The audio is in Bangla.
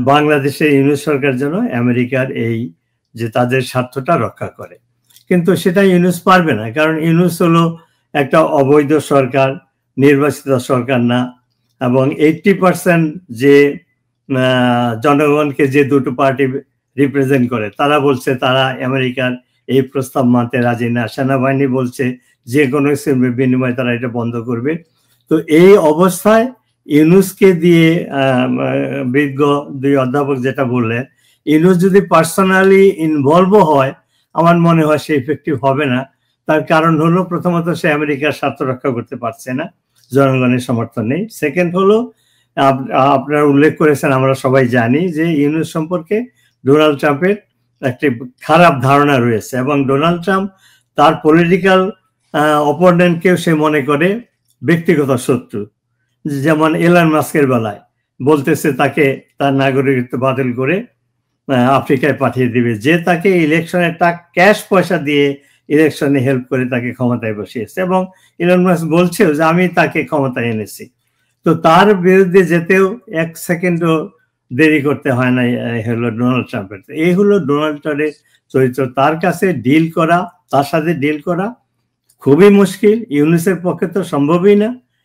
বাংলাদেশের ইউনূস সরকার যেন আমেরিকার এই যে তাদের স্বার্থটা রক্ষা করে, কিন্তু সেটা ইউনূস পারবে না, কারণ ইউনূস হলো একটা অবৈধ সরকার, নির্বাচিত সরকার না। এবং 80% যে জনগণকে যে দুটো পার্টি রিপ্রেজেন্ট করে তারা বলছে তারা আমেরিকার এই প্রস্তাব মানতে রাজি না। সেনাবাহিনী বলছে যে কোনো বিনিময়ে তারা এটা বন্ধ করবে। তো এই অবস্থায় ইউনূসকে দিয়ে বিজ্ঞ দুই অধ্যাপক যেটা বললেন, ইউনূস যদি পার্সোনালি ইনভলভও হয় আমার মনে হয় সে ইফেক্টিভ হবে না। তার কারণ হলো প্রথমত সে আমেরিকার স্বার্থ রক্ষা করতে পারছে না, জনগণের সমর্থন নেই। সেকেন্ড হলো আপনারা উল্লেখ করেছেন, আমরা সবাই জানি যে ইউনূস সম্পর্কে ডোনাল্ড ট্রাম্পের একটি খারাপ ধারণা রয়েছে, এবং ডোনাল্ড ট্রাম্প তার পলিটিক্যাল অপোনেন্টকেও সে মনে করে ব্যক্তিগত শত্রু। যেমন এলন মাস্কের বেলায় বলতেছে তাকে তার নাগরিকত্ব বাতিল করে আফ্রিকায় পাঠিয়ে দিবে, যে তাকে ইলেকশনে ক্যাশ পয়সা দিয়ে ইলেকশনে হেল্প করে তাকে ক্ষমতায় বসিয়েছে, এবং এলন মাস্ক বলছেও যে আমি তাকে ক্ষমতায় এনেছি। তো তার বিরুদ্ধে যেতেও 1 সেকেন্ডও দেরি করতে হয় না হলো ডোনাল্ড ট্রাম্পের। এই হলো ডোনাল্ড ট্রাম্পের চরিত্র। তার কাছে ডিল করা, তার সাথে ডিল করা খুবই মুশকিল, ইউনূসের পক্ষে তো সম্ভবই না।